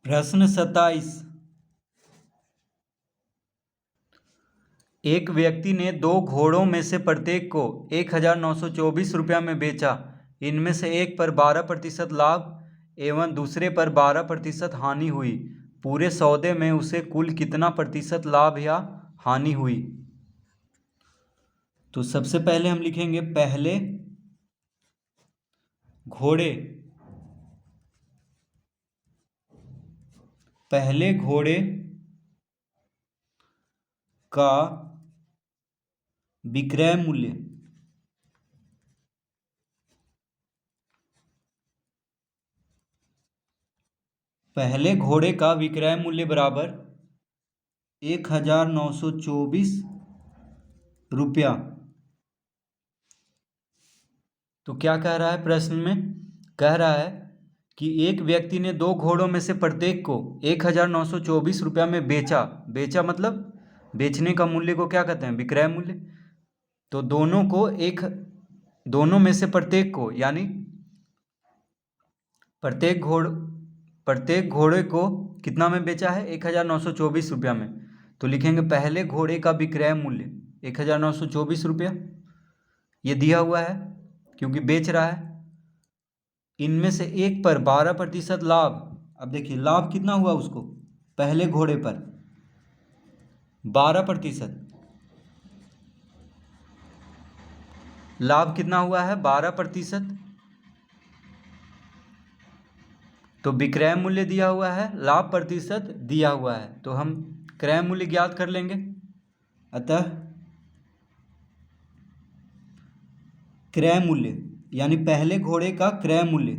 प्रश्न 27। एक व्यक्ति ने 2 घोड़ों में से प्रत्येक को 1924 रुपया में बेचा। इनमें से एक पर 12% लाभ एवं दूसरे पर 12% हानि हुई। पूरे सौदे में उसे कुल कितना प्रतिशत लाभ या हानि हुई? तो सबसे पहले हम लिखेंगे पहले घोड़े का विक्रय मूल्य। पहले घोड़े का विक्रय मूल्य बराबर 1924 रुपया। तो क्या कह रहा है प्रश्न में? कह रहा है कि एक व्यक्ति ने 2 घोड़ों में से प्रत्येक को 1924 रुपया में बेचा। बेचा मतलब बेचने का मूल्य को क्या कहते हैं? विक्रय मूल्य। तो दोनों में से प्रत्येक को, यानी प्रत्येक घोड़े को कितना में बेचा है? 1924 रुपया में। तो लिखेंगे पहले घोड़े का विक्रय मूल्य 1924 रुपया, ये दिया हुआ है क्योंकि बेच रहा है। इनमें से एक पर 12% लाभ। अब देखिए लाभ कितना हुआ उसको? पहले घोड़े पर 12%। लाभ कितना हुआ है? 12%। तो विक्रय मूल्य दिया हुआ है, लाभ प्रतिशत दिया हुआ है, तो हम क्रय मूल्य ज्ञात कर लेंगे। अतः क्रय मूल्य यानी पहले घोड़े का क्रय मूल्य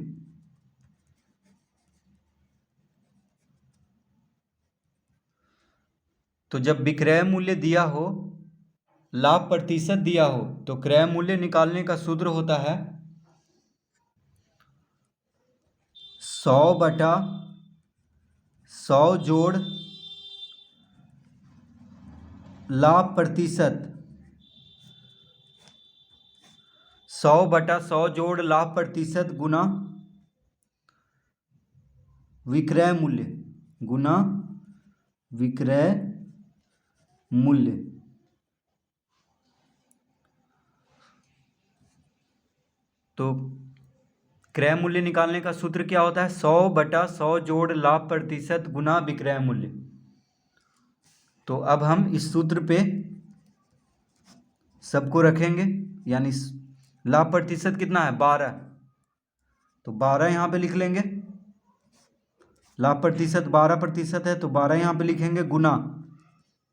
तो जब विक्रय मूल्य दिया हो, लाभ प्रतिशत दिया हो, तो क्रय मूल्य निकालने का सूत्र होता है 100/100 जोड़ लाभ प्रतिशत। 100/100 जोड़ लाभ प्रतिशत गुना विक्रय मूल्य तो क्रय मूल्य निकालने का सूत्र क्या होता है? 100/100 जोड़ लाभ प्रतिशत गुना विक्रय मूल्य। तो अब हम इस सूत्र पे सबको रखेंगे, यानी लाभ प्रतिशत कितना है? 12। तो 12 यहाँ पे लिख लेंगे। लाभ प्रतिशत 12% है तो 12 यहाँ पे लिखेंगे गुना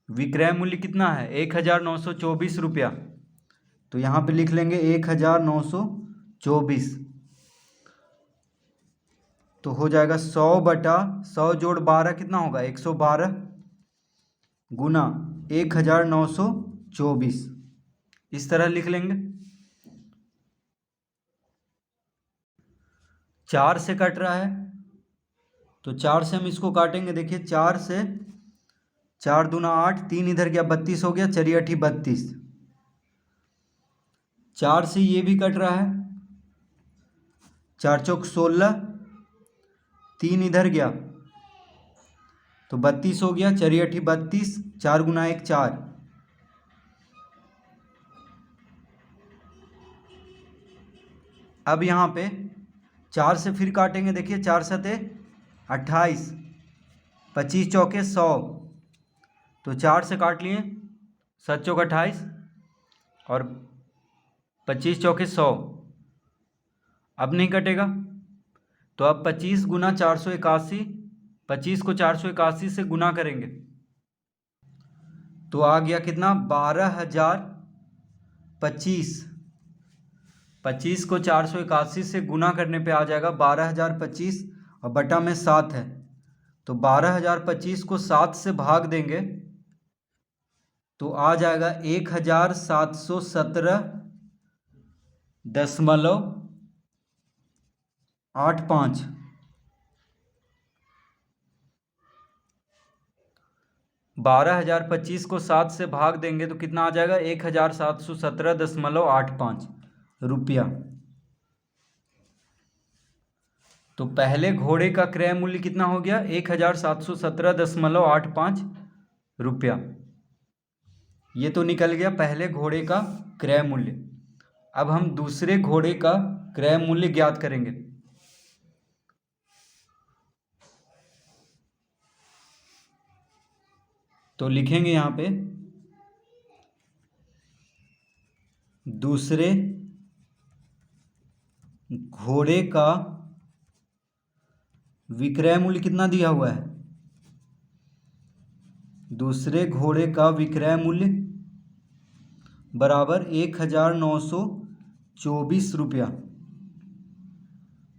विक्रय मूल्य कितना है? 1924 रुपया। तो यहाँ पे लिख लेंगे 1924। तो हो जाएगा 100/100 जोड़ 12 कितना होगा? 112 गुना 1924। इस तरह लिख लेंगे। 4 से कट रहा है तो 4 से हम इसको काटेंगे। देखिए 4 से 4 दूना 8, 3 इधर गया 32 हो गया, 4 8 32। 4 से ये भी कट रहा है, 4 चौक 16, 3 इधर गया तो 32 हो गया, 4 8 32, 4 गुना 1 4। अब यहाँ पे 4 से फिर काटेंगे। देखिए 4 सते 28, 25 चौके 100। तो 4 से काट लिए, 7 चौक 28 और 25 चौके 100। अब नहीं कटेगा तो अब 25 गुना 481, 25 को 481 से गुना करेंगे तो आ गया कितना? 12,025। 25 को 481 से गुना करने पे आ जाएगा 12,025 और बटा में 7 है तो 12,025 को 7 से भाग देंगे तो आ जाएगा 1,717.85। 12,025 को 7 से भाग देंगे तो कितना आ जाएगा? 1,717.85 रुपया। तो पहले घोड़े का क्रय मूल्य कितना हो गया? 1717.85 रुपया। ये तो निकल गया पहले घोड़े का क्रय मूल्य। अब हम दूसरे घोड़े का क्रय मूल्य ज्ञात करेंगे। तो लिखेंगे यहाँ पे दूसरे घोड़े का विक्रय मूल्य कितना दिया हुआ है? दूसरे घोड़े का विक्रय मूल्य बराबर 1924 रुपया।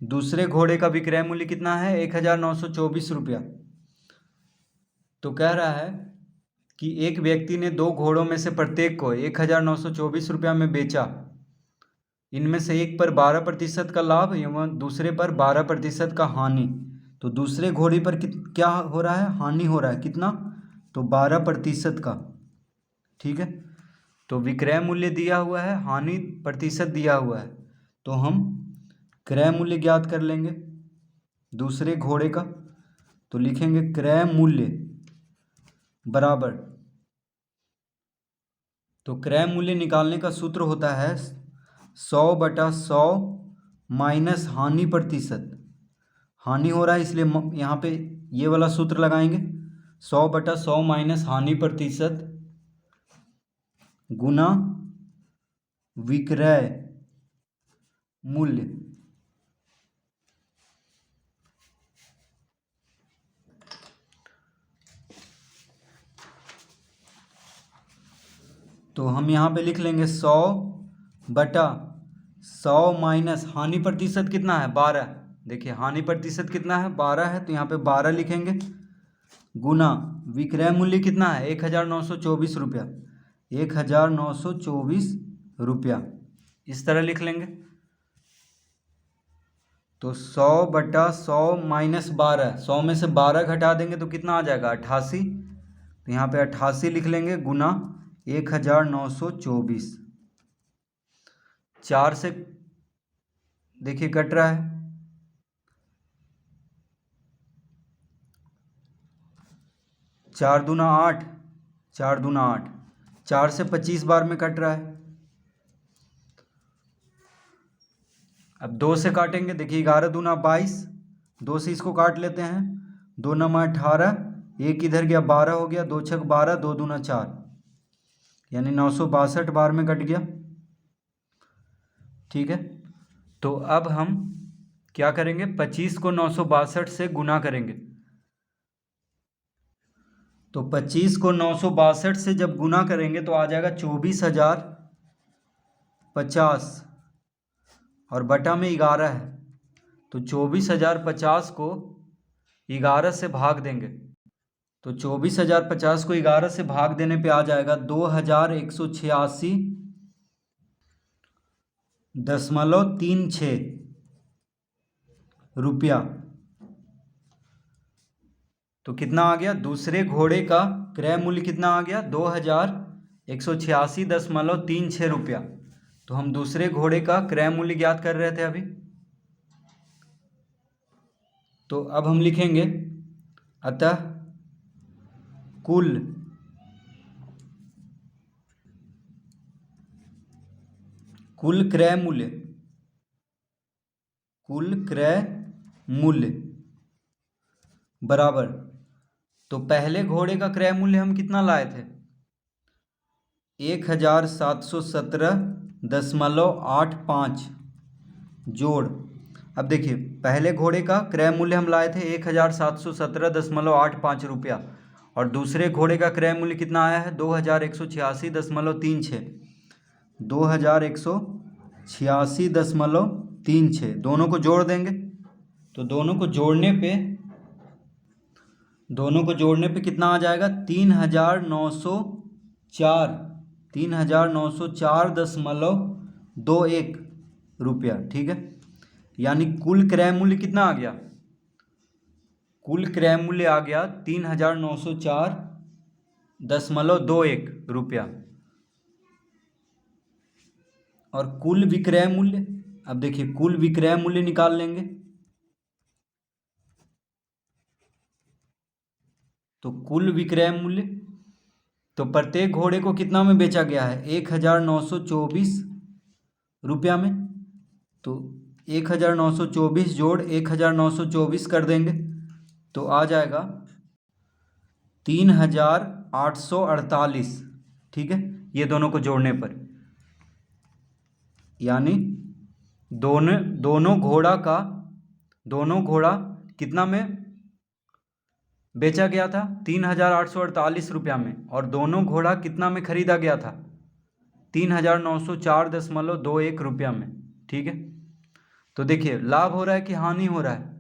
दूसरे घोड़े का विक्रय मूल्य कितना है? 1924 रुपया। तो कह रहा है कि एक व्यक्ति ने दो घोड़ों में से प्रत्येक को 1924 रुपया में बेचा। इनमें से एक पर 12% का लाभ एवं दूसरे पर 12% का हानि। तो दूसरे घोड़े पर क्या हो रहा है? हानि हो रहा है। कितना? तो 12% का। ठीक है, तो विक्रय मूल्य दिया हुआ है, हानि प्रतिशत दिया हुआ है, तो हम क्रय मूल्य ज्ञात कर लेंगे दूसरे घोड़े का। तो लिखेंगे क्रय मूल्य बराबर, तो क्रय मूल्य निकालने का सूत्र होता है 100/100 माइनस हानि प्रतिशत। हानि हो रहा है इसलिए यहाँ पे ये वाला सूत्र लगाएंगे, 100/100 माइनस हानि प्रतिशत गुना विक्रय मूल्य। तो हम यहाँ पे लिख लेंगे 100/100 माइनस हानि प्रतिशत कितना है? 12। देखिए हानि प्रतिशत कितना है? 12 है, तो यहाँ पे 12 लिखेंगे गुना विक्रय मूल्य कितना है? 1924 रुपया। 1924 रुपया, इस तरह लिख लेंगे। तो 100/100 माइनस 12, 100 में से 12 घटा देंगे तो कितना आ जाएगा? 88। तो यहाँ पे 88 लिख लेंगे गुना 1924। 4 से देखिए कट रहा है, 4 दूना 8, 4 दूना 8, 4 से 25 बार में कट रहा है। अब 2 से काटेंगे, देखिए 11 दूना 22, 2 से इसको काट लेते हैं, 2 9 18, एक इधर गया 12 हो गया, 2 6 12, 2 दूना 4, यानी 962 बार में कट गया। ठीक है, तो अब हम क्या करेंगे? 25 को 962 से गुना करेंगे। तो 25 को 962 से जब गुना करेंगे तो आ जाएगा 24,050 और बटा में 11 है, तो 24,050 को 11 से भाग देंगे। तो 24,050 को 11 से भाग देने पे आ जाएगा 2,186.36 रुपया। तो कितना आ गया? दूसरे घोड़े का क्रय मूल्य कितना आ गया? 2,186.36 रुपया। तो हम दूसरे घोड़े का क्रय मूल्य ज्ञात कर रहे थे अभी। तो अब हम लिखेंगे अतः कुल क्रय मूल्य बराबर, तो पहले घोड़े का क्रय मूल्य हम कितना लाए थे? 1717.85 जोड़। अब देखिए पहले घोड़े का क्रय मूल्य हम लाए थे 1717.85 रुपया, और दूसरे घोड़े का क्रय मूल्य कितना आया है? 2,186.36। 2,186.36, दोनों को जोड़ देंगे। तो दोनों को जोड़ने पे कितना आ जाएगा? 3,904.21 रुपया। ठीक है, यानी कुल क्रय मूल्य कितना आ गया? कुल क्रय मूल्य आ गया 3,904.21 रुपया। और कुल विक्रय मूल्य, अब देखिए कुल विक्रय मूल्य निकाल लेंगे। तो कुल विक्रय मूल्य, तो प्रत्येक घोड़े को कितना में बेचा गया है? 1924 रुपया में। तो 1924 जोड़ 1924 कर देंगे तो आ जाएगा 3848। ठीक है, ये दोनों को जोड़ने पर, यानी दोनों घोड़ा कितना में बेचा गया था? 3848 रुपया में। और दोनों घोड़ा कितना में खरीदा गया था? 3904.21 रुपया में। ठीक है, तो देखिए लाभ हो रहा है कि हानि हो रहा है?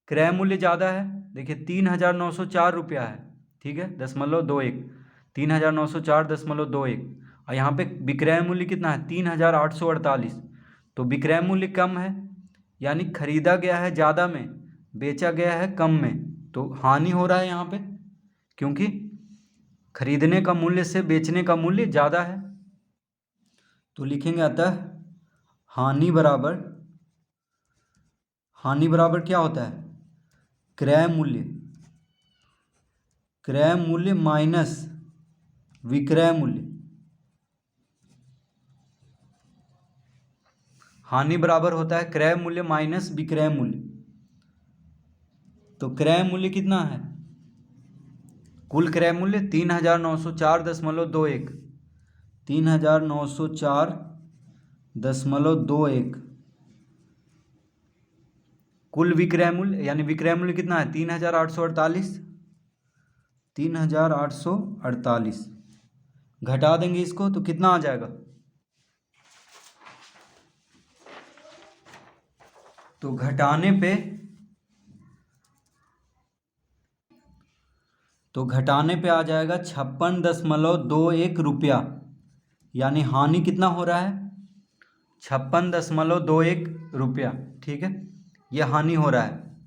क्रय मूल्य ज़्यादा है, देखिए 3904 रुपया है। ठीक है, 0.21, 3904.21। और यहाँ पे विक्रय मूल्य कितना है? 3848। तो विक्रय मूल्य कम है, यानी खरीदा गया है ज़्यादा में, बेचा गया है कम में, तो हानि हो रहा है यहाँ पे, क्योंकि खरीदने का मूल्य से बेचने का मूल्य ज़्यादा है। तो लिखेंगे अतः हानि बराबर क्या होता है? क्रय मूल्य माइनस विक्रय मूल्य। हानि बराबर होता है क्रय मूल्य माइनस विक्रय मूल्य। तो क्रय मूल्य कितना है? कुल क्रय मूल्य 3904.21, 3904.21। कुल विक्रय मूल्य यानी विक्रय मूल्य कितना है? 3848। 3848 घटा देंगे इसको तो कितना आ जाएगा? तो घटाने पे आ जाएगा 56.21 रुपया, यानी हानि कितना हो रहा है? 56.21 रुपया। ठीक है, यह हानि हो रहा है।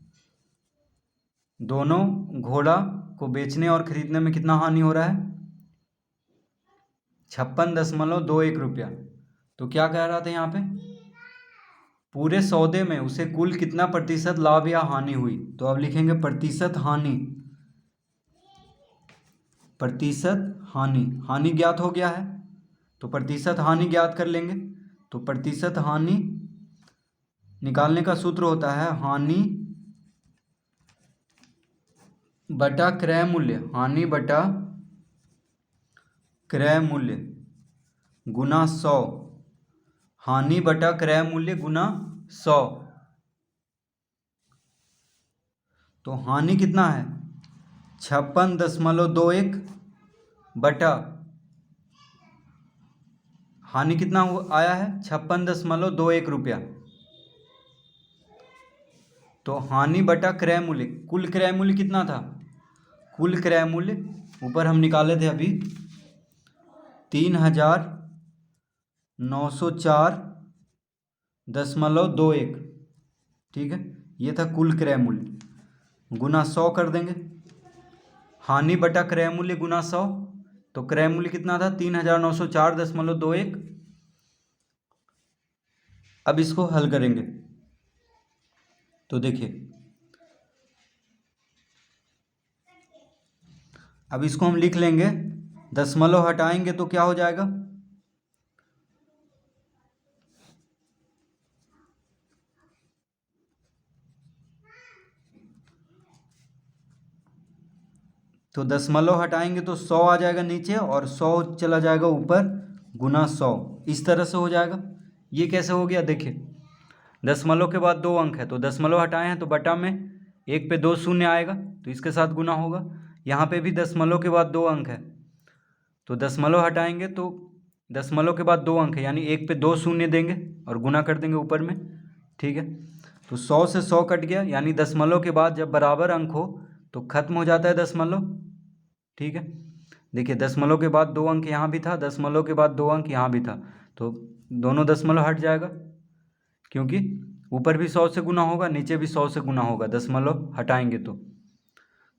दोनों घोड़ा को बेचने और खरीदने में कितना हानि हो रहा है? 56.21 रुपया। तो क्या कह रहा था यहाँ पे? पूरे सौदे में उसे कुल कितना प्रतिशत लाभ या हानि हुई? तो अब लिखेंगे प्रतिशत हानि ज्ञात हो गया है, तो प्रतिशत हानि ज्ञात कर लेंगे। तो प्रतिशत हानि निकालने का सूत्र होता है हानि बटा क्रय मूल्य, गुना 100, हानि बटा क्रय मूल्य गुना 100। तो हानि कितना है? 56.21 बटा, हानि कितना आया है? 56.21 रुपया। तो हानि बटा क्रय मूल्य, कुल क्रय मूल्य कितना था? कुल क्रय मूल्य ऊपर हम निकाले थे अभी 3904.21। ठीक है, ये था कुल क्रय मूल्य, गुना 100 कर देंगे। हानि बटा क्रय मूल्य गुना 100, तो क्रय मूल्य कितना था? 3904.21। अब इसको हल करेंगे तो देखिए, अब इसको हम लिख लेंगे, दशमलव हटाएंगे तो क्या हो जाएगा? तो दशमलव हटाएंगे तो 100 आ जाएगा नीचे और 100 चला जाएगा ऊपर, गुना 100 इस तरह से हो जाएगा। ये कैसे हो गया? देखिए, दशमलव के बाद 2 अंक है तो दशमलव हटाए हैं तो बटा में 1 पे 2 शून्य आएगा तो इसके साथ गुना होगा। यहाँ पे भी दशमलव के बाद 2 अंक है तो दशमलव हटाएंगे तो दशमलव के बाद 2 अंक है, यानी 1 पे 2 शून्य देंगे और गुना कर देंगे ऊपर में। ठीक है, तो 100 से 100 कट गया, यानी दशमलव के बाद जब बराबर अंक हो तो खत्म हो जाता है दशमलव। ठीक है, देखिए दशमलव के बाद 2 अंक यहाँ भी था, दशमलव के बाद 2 अंक यहाँ भी था, तो दोनों दशमलव हट जाएगा, क्योंकि ऊपर भी 100 से गुना होगा, नीचे भी 100 से गुना होगा दशमलव हटाएंगे तो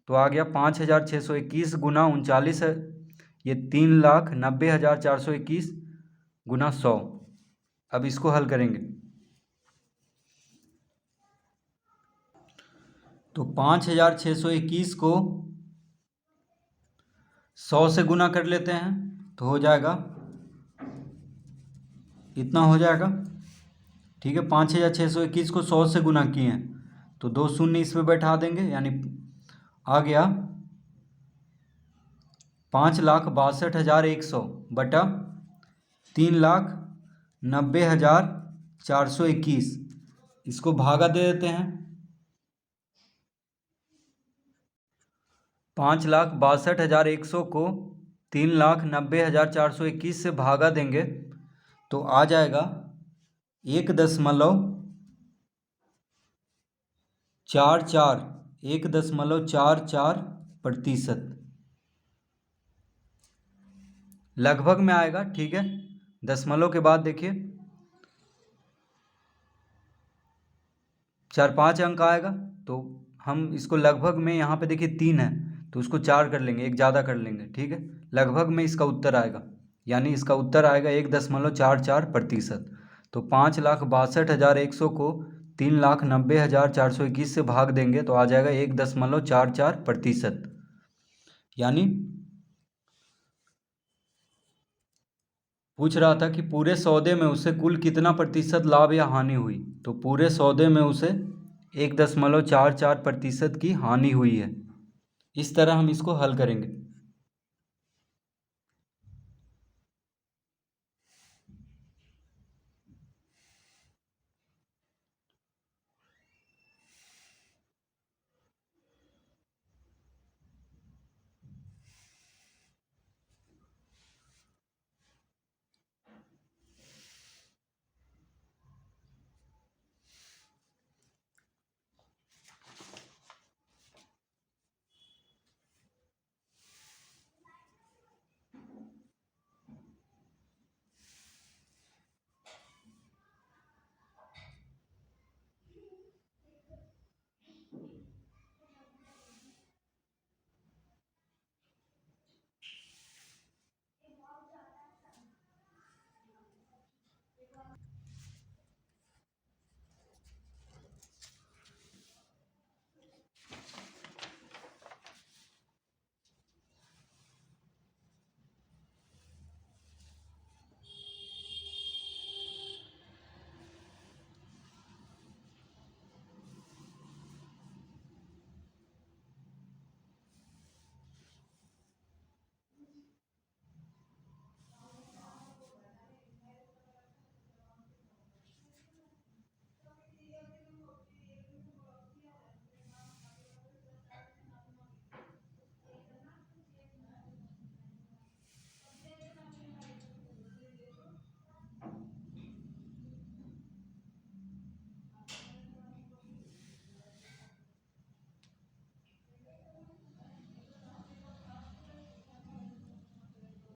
आ गया 5621 गुना 39 है, ये 3,90,421 गुना 100। अब इसको हल करेंगे तो 5621 को 100 से गुना कर लेते हैं तो हो जाएगा, इतना हो जाएगा। ठीक है, 5621 को 100 से गुना किए हैं तो 2 शून्य इसमें बैठा देंगे, यानी आ गया 5,62,100 बटा 3,90,421। इसको भागा दे देते हैं। 5,62,100 को 3,90,421 से भागा देंगे तो आ जाएगा 1,44% लगभग में आएगा। ठीक है, दशमलव के बाद देखिए 4-5 अंक आएगा, तो हम इसको लगभग में, यहाँ पे देखिए 3 है तो उसको 4 कर लेंगे, एक ज़्यादा कर लेंगे। ठीक है, लगभग में इसका उत्तर आएगा, यानी इसका उत्तर आएगा 1,44%। तो 5,62,100 को 3,90,421 से भाग देंगे तो आ जाएगा 1,44%। यानी पूछ रहा था कि पूरे सौदे में उसे कुल कितना प्रतिशत लाभ या हानि हुई, तो पूरे सौदे में उसे 1,44% की हानि हुई है। इस तरह हम इसको हल करेंगे।